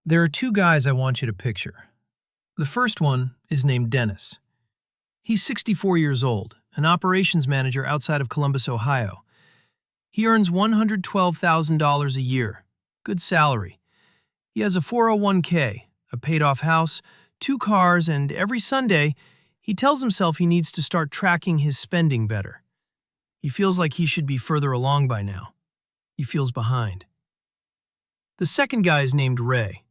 There are two guys I want you to picture. The first one is named Dennis. He's 64 years old, an operations manager outside of Columbus, Ohio. He earns $112,000 a year. Good salary. He has a 401k, a paid-off house, 2 cars, and every Sunday, he tells himself he needs to start tracking his spending better. He feels like he should be further along by now. He feels behind. The second guy is named Ray.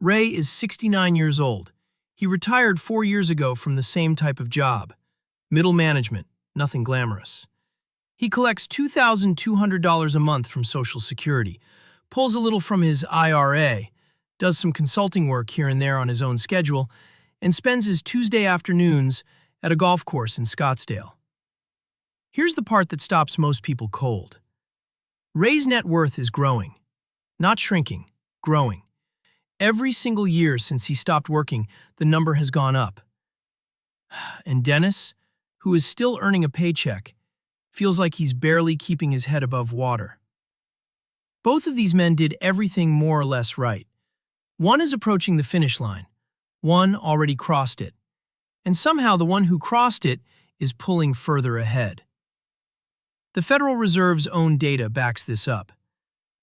Ray is 69 years old. He retired 4 years ago from the same type of job. Middle management, nothing glamorous. He collects $2,200 a month from Social Security, pulls a little from his IRA, does some consulting work here and there on his own schedule, and spends his Tuesday afternoons at a golf course in Scottsdale. Here's the part that stops most people cold. Ray's net worth is growing. Not shrinking, growing. Every single year since he stopped working, the number has gone up. And Dennis, who is still earning a paycheck, feels like he's barely keeping his head above water. Both of these men did everything more or less right. One is approaching the finish line. One already crossed it. And somehow the one who crossed it is pulling further ahead. The Federal Reserve's own data backs this up.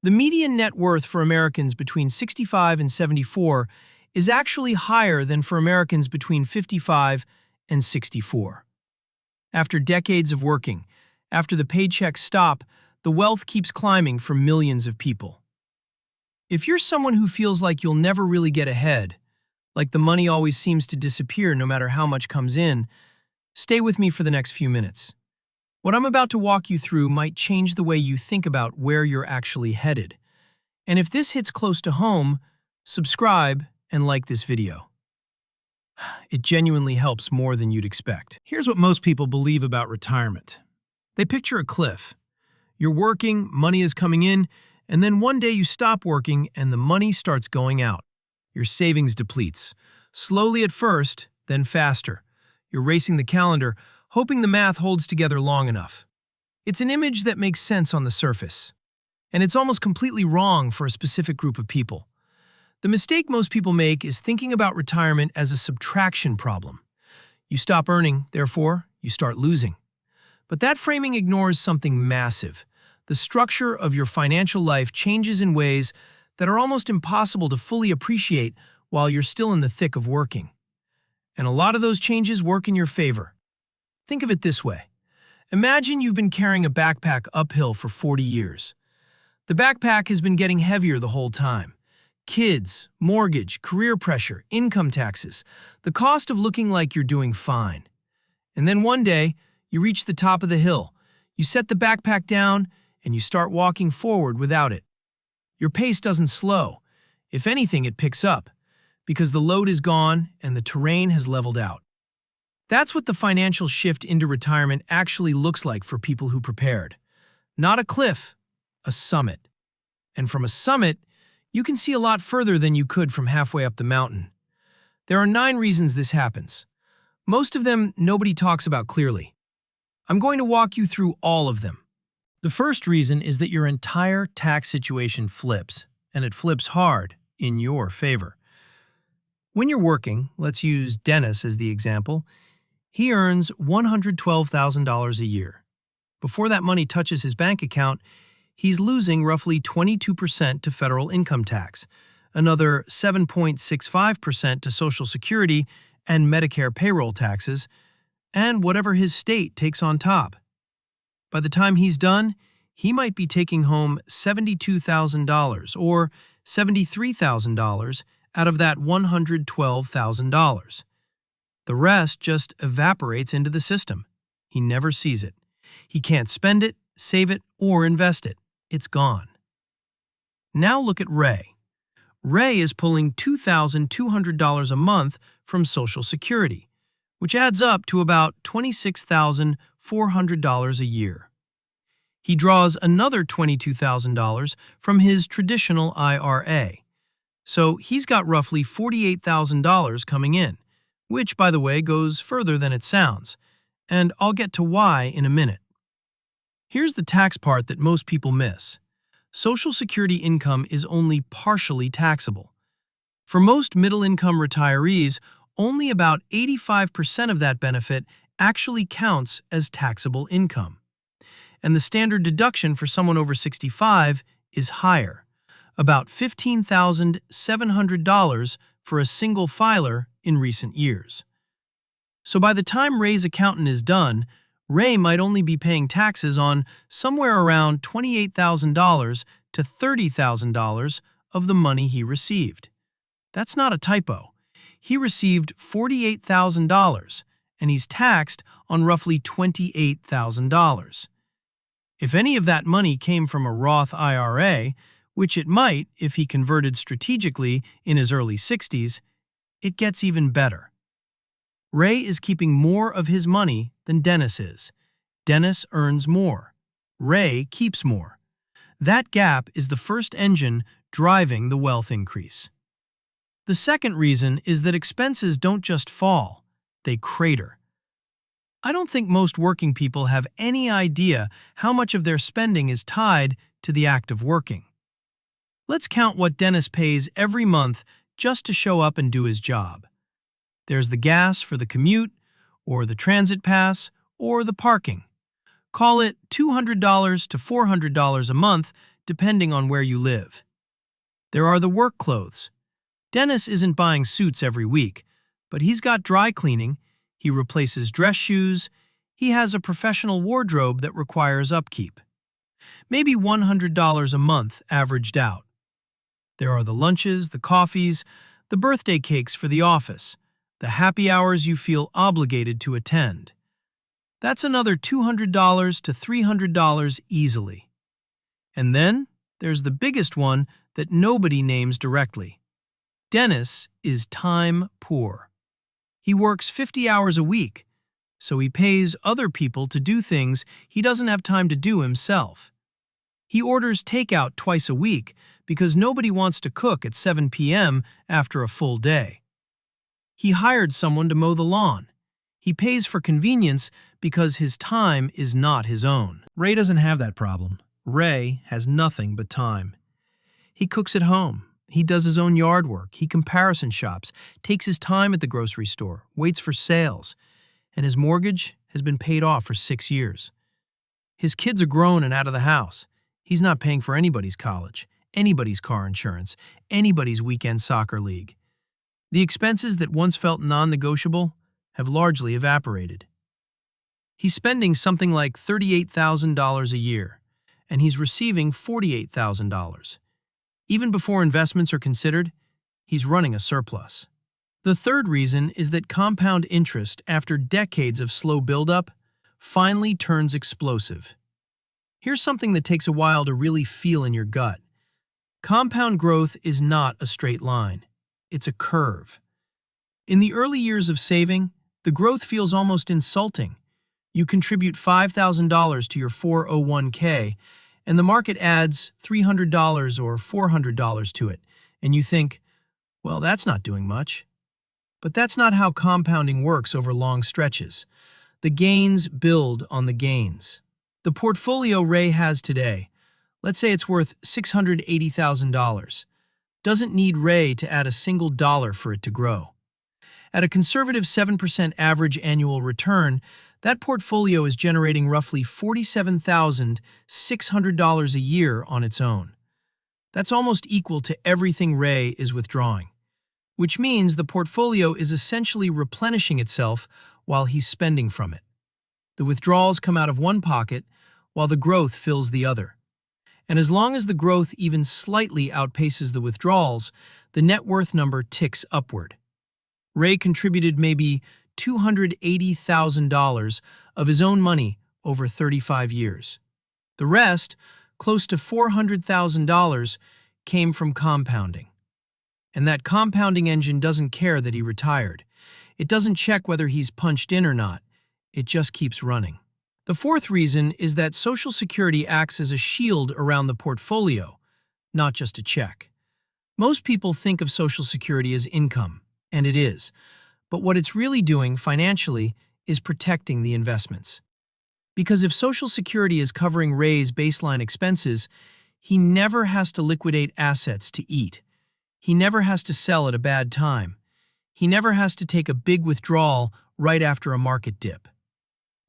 The median net worth for Americans between 65 and 74 is actually higher than for Americans between 55 and 64. After decades of working, after the paychecks stop, the wealth keeps climbing for millions of people. If you're someone who feels like you'll never really get ahead, like the money always seems to disappear no matter how much comes in, stay with me for the next few minutes. What I'm about to walk you through might change the way you think about where you're actually headed. And if this hits close to home, subscribe and like this video. It genuinely helps more than you'd expect. Here's what most people believe about retirement. They picture a cliff. You're working, money is coming in, and then one day you stop working and the money starts going out. Your savings depletes. Slowly at first, then faster. You're racing the calendar, hoping the math holds together long enough. It's an image that makes sense on the surface. And it's almost completely wrong for a specific group of people. The mistake most people make is thinking about retirement as a subtraction problem. You stop earning, therefore, you start losing. But that framing ignores something massive. The structure of your financial life changes in ways that are almost impossible to fully appreciate while you're still in the thick of working. And a lot of those changes work in your favor. Think of it this way. Imagine you've been carrying a backpack uphill for 40 years. The backpack has been getting heavier the whole time. Kids, mortgage, career pressure, income taxes, the cost of looking like you're doing fine. And then one day, you reach the top of the hill. You set the backpack down, and you start walking forward without it. Your pace doesn't slow. If anything, it picks up, because the load is gone and the terrain has leveled out. That's what the financial shift into retirement actually looks like for people who prepared. Not a cliff, a summit. And from a summit, you can see a lot further than you could from halfway up the mountain. There are 9 reasons this happens. Most of them nobody talks about clearly. I'm going to walk you through all of them. The first reason is that your entire tax situation flips, and it flips hard in your favor. When you're working, let's use Dennis as the example, he earns $112,000 a year. Before that money touches his bank account, he's losing roughly 22% to federal income tax, another 7.65% to Social Security and Medicare payroll taxes, and whatever his state takes on top. By the time he's done, he might be taking home $72,000 or $73,000 out of that $112,000. The rest just evaporates into the system. He never sees it. He can't spend it, save it, or invest it. It's gone. Now look at Ray. Ray is pulling $2,200 a month from Social Security, which adds up to about $26,400 a year. He draws another $22,000 from his traditional IRA. So he's got roughly $48,000 coming in, which, by the way, goes further than it sounds, and I'll get to why in a minute. Here's the tax part that most people miss. Social Security income is only partially taxable. For most middle-income retirees, only about 85% of that benefit actually counts as taxable income. And the standard deduction for someone over 65 is higher, about $15,700 for a single filer in recent years. So by the time Ray's accountant is done, Ray might only be paying taxes on somewhere around $28,000 to $30,000 of the money he received. That's not a typo. He received $48,000, and he's taxed on roughly $28,000. If any of that money came from a Roth IRA, which it might if he converted strategically in his early 60s, it gets even better. Ray is keeping more of his money than Dennis is. Dennis earns more. Ray keeps more. That gap is the first engine driving the wealth increase. The second reason is that expenses don't just fall, they crater. I don't think most working people have any idea how much of their spending is tied to the act of working. Let's count what Dennis pays every month just to show up and do his job. There's the gas for the commute, or the transit pass, or the parking. Call it $200 to $400 a month, depending on where you live. There are the work clothes. Dennis isn't buying suits every week, but he's got dry cleaning, he replaces dress shoes, he has a professional wardrobe that requires upkeep. Maybe $100 a month averaged out. There are the lunches, the coffees, the birthday cakes for the office, the happy hours you feel obligated to attend. That's another $200 to $300 easily. And then there's the biggest one that nobody names directly. Dennis is time poor. He works 50 hours a week, so he pays other people to do things he doesn't have time to do himself. He orders takeout twice a week because nobody wants to cook at 7 p.m. after a full day. He hired someone to mow the lawn. He pays for convenience because his time is not his own. Ray doesn't have that problem. Ray has nothing but time. He cooks at home. He does his own yard work. He comparison shops, takes his time at the grocery store, waits for sales, and his mortgage has been paid off for 6 years. His kids are grown and out of the house. He's not paying for anybody's college, anybody's car insurance, anybody's weekend soccer league. The expenses that once felt non-negotiable have largely evaporated. He's spending something like $38,000 a year, and he's receiving $48,000. Even before investments are considered, he's running a surplus. The third reason is that compound interest, after decades of slow buildup, finally turns explosive. Here's something that takes a while to really feel in your gut. Compound growth is not a straight line. It's a curve. In the early years of saving, the growth feels almost insulting. You contribute $5,000 to your 401k, and the market adds $300 or $400 to it, and you think, well, that's not doing much. But that's not how compounding works over long stretches. The gains build on the gains. The portfolio Ray has today, let's say it's worth $680,000, doesn't need Ray to add a single dollar for it to grow. At a conservative 7% average annual return, that portfolio is generating roughly $47,600 a year on its own. That's almost equal to everything Ray is withdrawing, which means the portfolio is essentially replenishing itself while he's spending from it. The withdrawals come out of one pocket, while the growth fills the other. And as long as the growth even slightly outpaces the withdrawals, the net worth number ticks upward. Ray contributed maybe $280,000 of his own money over 35 years. The rest, close to $400,000, came from compounding. And that compounding engine doesn't care that he retired. It doesn't check whether he's punched in or not. It just keeps running. The fourth reason is that Social Security acts as a shield around the portfolio, not just a check. Most people think of Social Security as income, and it is. But what it's really doing financially is protecting the investments. Because if Social Security is covering Ray's baseline expenses, he never has to liquidate assets to eat. He never has to sell at a bad time. He never has to take a big withdrawal right after a market dip.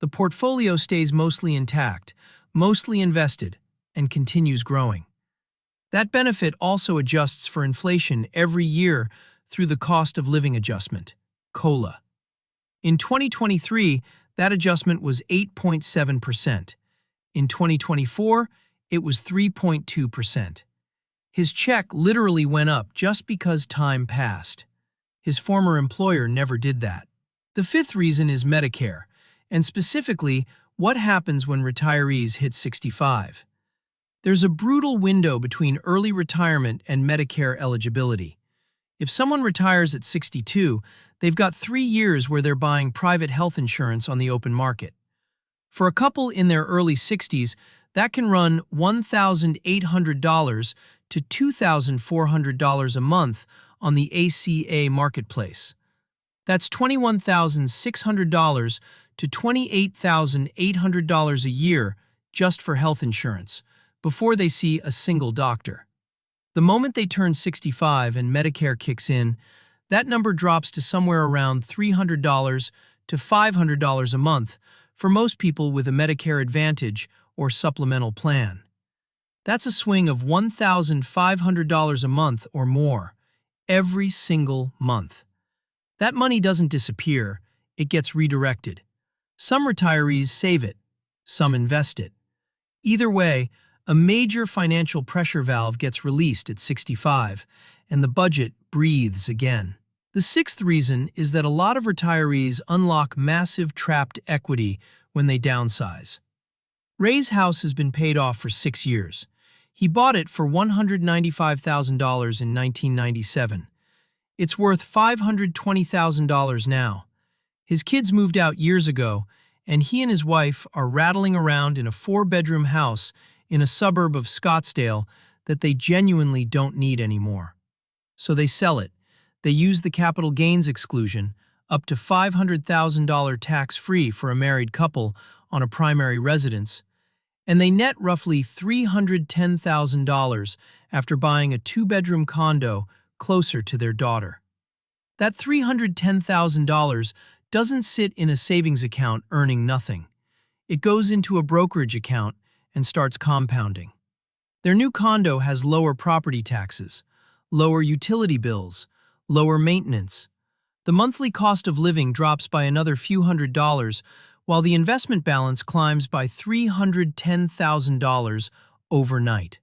The portfolio stays mostly intact, mostly invested, and continues growing. That benefit also adjusts for inflation every year through the cost of living adjustment, COLA. In 2023, that adjustment was 8.7%. In 2024, it was 3.2%. His check literally went up just because time passed. His former employer never did that. The fifth reason is Medicare, and specifically, what happens when retirees hit 65. There's a brutal window between early retirement and Medicare eligibility. If someone retires at 62, they've got 3 years where they're buying private health insurance on the open market. For a couple in their early 60s, that can run $1,800 to $2,400 a month on the ACA marketplace. That's $21,600 to $28,800 a year just for health insurance, before they see a single doctor. The moment they turn 65 and Medicare kicks in, that number drops to somewhere around $300 to $500 a month for most people with a Medicare Advantage or supplemental plan. That's a swing of $1,500 a month or more, every single month. That money doesn't disappear, it gets redirected. Some retirees save it, some invest it. Either way, a major financial pressure valve gets released at 65, and the budget breathes again. The sixth reason is that a lot of retirees unlock massive trapped equity when they downsize. Ray's house has been paid off for 6 years. He bought it for $195,000 in 1997. It's worth $520,000 now. His kids moved out years ago, and he and his wife are rattling around in a 4-bedroom house in a suburb of Scottsdale that they genuinely don't need anymore. So they sell it. They use the capital gains exclusion, up to $500,000 tax-free for a married couple on a primary residence, and they net roughly $310,000 after buying a 2-bedroom condo closer to their daughter. That $310,000 doesn't sit in a savings account earning nothing. It goes into a brokerage account and starts compounding. Their new condo has lower property taxes, lower utility bills, lower maintenance. The monthly cost of living drops by another few $100s, while the investment balance climbs by $310,000 overnight.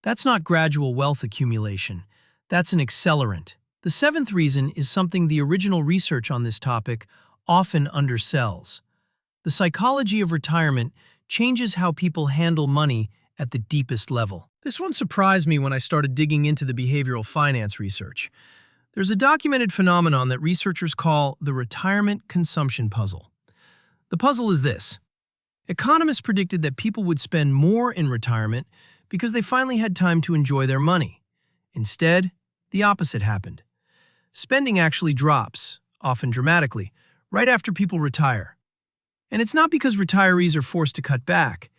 That's not gradual wealth accumulation. That's an accelerant. The seventh reason is something the original research on this topic often undersells. The psychology of retirement changes how people handle money at the deepest level. This one surprised me when I started digging into the behavioral finance research. There's a documented phenomenon that researchers call the retirement consumption puzzle. The puzzle is this. Economists predicted that people would spend more in retirement because they finally had time to enjoy their money. Instead, the opposite happened. Spending actually drops, often dramatically, right after people retire. And it's not because retirees are forced to cut back.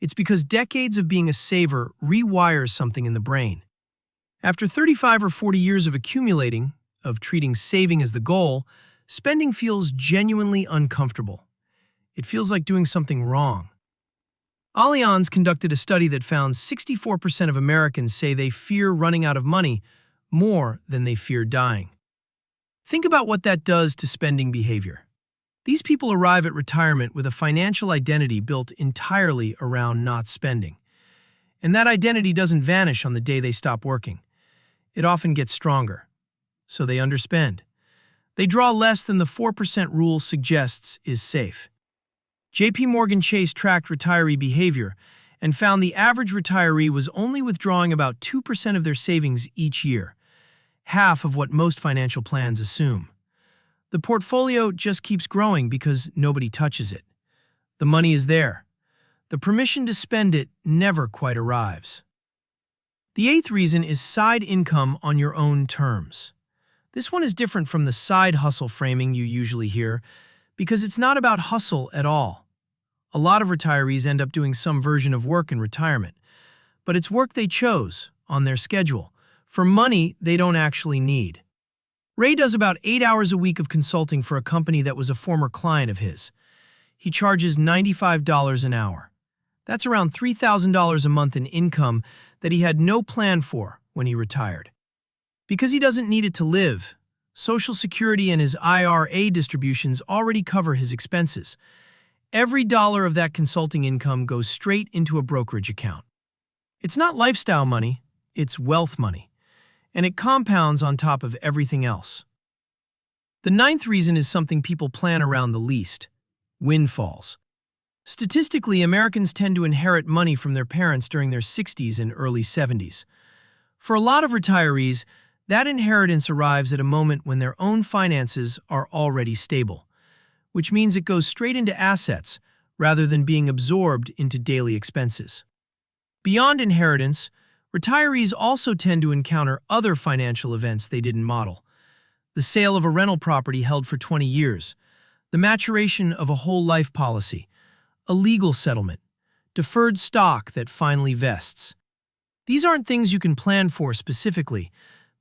It's because decades of being a saver rewires something in the brain. After 35 or 40 years of accumulating, of treating saving as the goal, spending feels genuinely uncomfortable. It feels like doing something wrong. Allianz conducted a study that found 64% of Americans say they fear running out of money more than they fear dying. Think about what that does to spending behavior. These people arrive at retirement with a financial identity built entirely around not spending. And that identity doesn't vanish on the day they stop working. It often gets stronger. So they underspend. They draw less than the 4% rule suggests is safe. JP Morgan Chase tracked retiree behavior and found the average retiree was only withdrawing about 2% of their savings each year, half of what most financial plans assume. The portfolio just keeps growing because nobody touches it. The money is there. The permission to spend it never quite arrives. The eighth reason is side income on your own terms. This one is different from the side hustle framing you usually hear because it's not about hustle at all. A lot of retirees end up doing some version of work in retirement, but it's work they chose, on their schedule, for money they don't actually need. Ray does about 8 hours a week of consulting for a company that was a former client of his. He charges $95 an hour. That's around $3,000 a month in income that he had no plan for when he retired. Because he doesn't need it to live, Social Security and his IRA distributions already cover his expenses. Every dollar of that consulting income goes straight into a brokerage account. It's not lifestyle money, it's wealth money, and it compounds on top of everything else. The ninth reason is something people plan around the least: windfalls. Statistically, Americans tend to inherit money from their parents during their 60s and early 70s. For a lot of retirees, that inheritance arrives at a moment when their own finances are already stable, which means it goes straight into assets rather than being absorbed into daily expenses. Beyond inheritance, retirees also tend to encounter other financial events they didn't model: the sale of a rental property held for 20 years, the maturation of a whole life policy, a legal settlement, deferred stock that finally vests. These aren't things you can plan for specifically,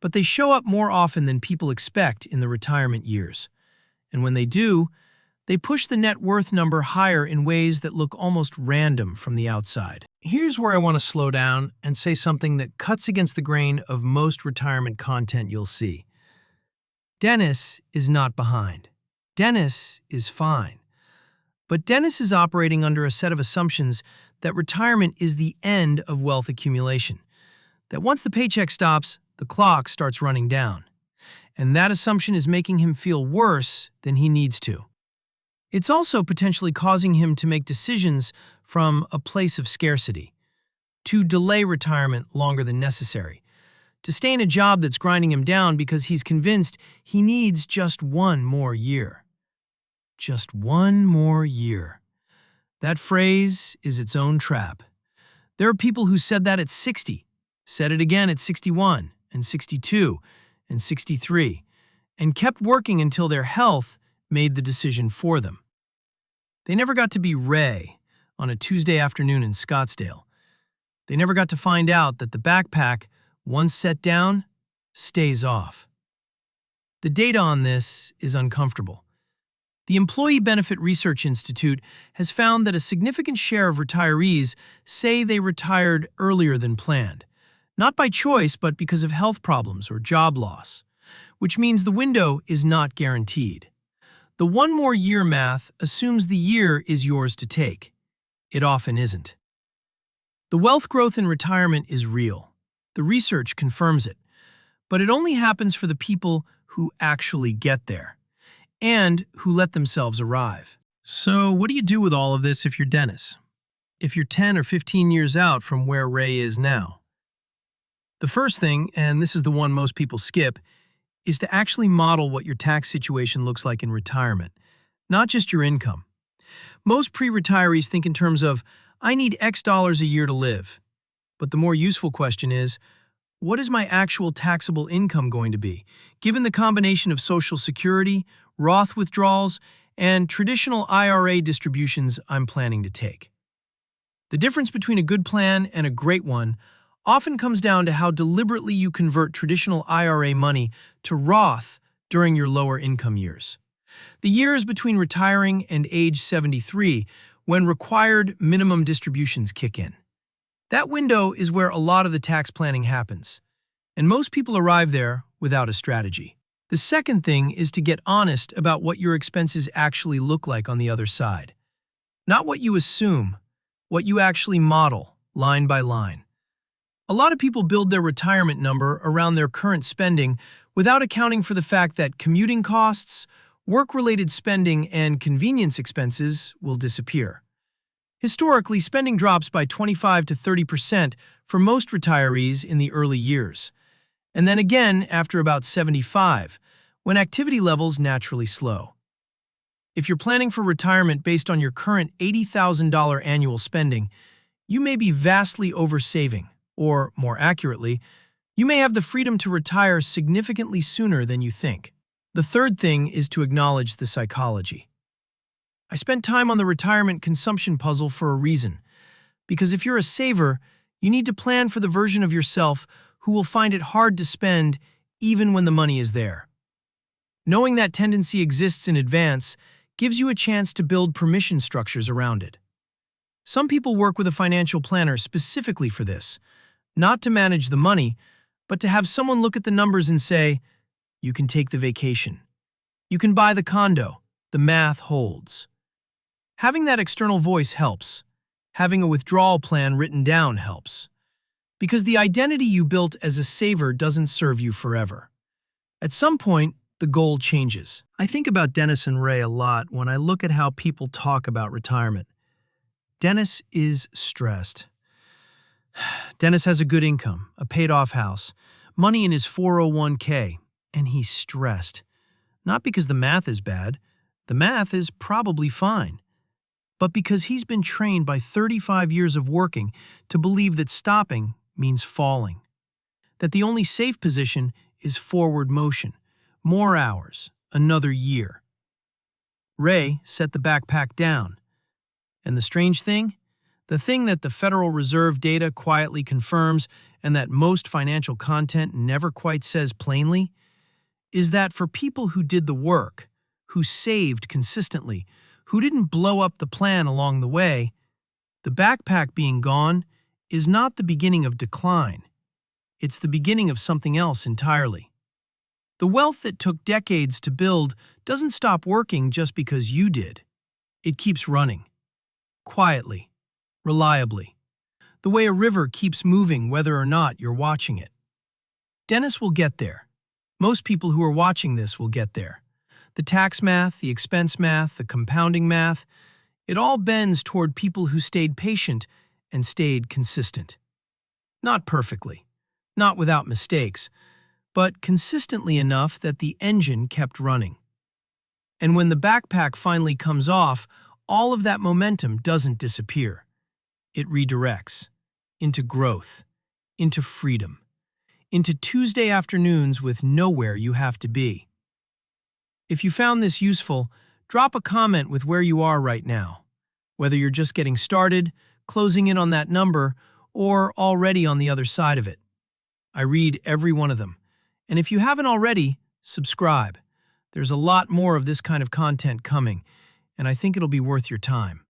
but they show up more often than people expect in the retirement years. And when they do, they push the net worth number higher in ways that look almost random from the outside. Here's where I want to slow down and say something that cuts against the grain of most retirement content you'll see. Dennis is not behind. Dennis is fine. But Dennis is operating under a set of assumptions that retirement is the end of wealth accumulation, that once the paycheck stops, the clock starts running down. And that assumption is making him feel worse than he needs to. It's also potentially causing him to make decisions from a place of scarcity, to delay retirement longer than necessary, to stay in a job that's grinding him down because he's convinced he needs just one more year. Just one more year. That phrase is its own trap. There are people who said that at 60, said it again at 61 and 62 and 63, and kept working until their health made the decision for them. They never got to be Ray on a Tuesday afternoon in Scottsdale. They never got to find out that the backpack, once set down, stays off. The data on this is uncomfortable. The Employee Benefit Research Institute has found that a significant share of retirees say they retired earlier than planned, not by choice but because of health problems or job loss, which means the window is not guaranteed. The one more year math assumes the year is yours to take. It often isn't. The wealth growth in retirement is real. The research confirms it. But it only happens for the people who actually get there, and who let themselves arrive. So what do you do with all of this if you're Dennis? If you're 10 or 15 years out from where Ray is now? The first thing, and this is the one most people skip, is to actually model what your tax situation looks like in retirement, not just your income. Most pre-retirees think in terms of, I need X dollars a year to live. But the more useful question is, what is my actual taxable income going to be, given the combination of Social Security, Roth withdrawals, and traditional IRA distributions I'm planning to take? The difference between a good plan and a great one often comes down to how deliberately you convert traditional IRA money to Roth during your lower income years. The years between retiring and age 73, when required minimum distributions kick in. That window is where a lot of the tax planning happens, and most people arrive there without a strategy. The second thing is to get honest about what your expenses actually look like on the other side. Not what you assume, what you actually model, line by line. A lot of people build their retirement number around their current spending without accounting for the fact that commuting costs, work-related spending, and convenience expenses will disappear. Historically, spending drops by 25 to 30% for most retirees in the early years, and then again after about 75, when activity levels naturally slow. If you're planning for retirement based on your current $80,000 annual spending, you may be vastly oversaving, or more accurately, you may have the freedom to retire significantly sooner than you think. The third thing is to acknowledge the psychology. I spent time on the retirement consumption puzzle for a reason, because if you're a saver, you need to plan for the version of yourself who will find it hard to spend even when the money is there. Knowing that tendency exists in advance gives you a chance to build permission structures around it. Some people work with a financial planner specifically for this, not to manage the money, but to have someone look at the numbers and say, you can take the vacation. You can buy the condo. The math holds. Having that external voice helps. Having a withdrawal plan written down helps. Because the identity you built as a saver doesn't serve you forever. At some point, the goal changes. I think about Dennis and Ray a lot when I look at how people talk about retirement. Dennis is stressed. Dennis has a good income, a paid-off house, money in his 401k, and he's stressed. Not because the math is bad. The math is probably fine. But because he's been trained by 35 years of working to believe that stopping means falling. That the only safe position is forward motion. More hours, another year. Ray set the backpack down. And the strange thing? The thing that the Federal Reserve data quietly confirms and that most financial content never quite says plainly, is that for people who did the work, who saved consistently, who didn't blow up the plan along the way, the backpack being gone is not the beginning of decline. It's the beginning of something else entirely. The wealth that took decades to build doesn't stop working just because you did. It keeps running. Quietly. Reliably. The way a river keeps moving whether or not you're watching it. Dennis will get there. Most people who are watching this will get there. The tax math, the expense math, the compounding math, it all bends toward people who stayed patient and stayed consistent. Not perfectly, not without mistakes, but consistently enough that the engine kept running. And when the backpack finally comes off, all of that momentum doesn't disappear. It redirects into growth, into freedom, into Tuesday afternoons with nowhere you have to be. If you found this useful, drop a comment with where you are right now, whether you're just getting started, closing in on that number, or already on the other side of it. I read every one of them. And if you haven't already, subscribe. There's a lot more of this kind of content coming, and I think it'll be worth your time.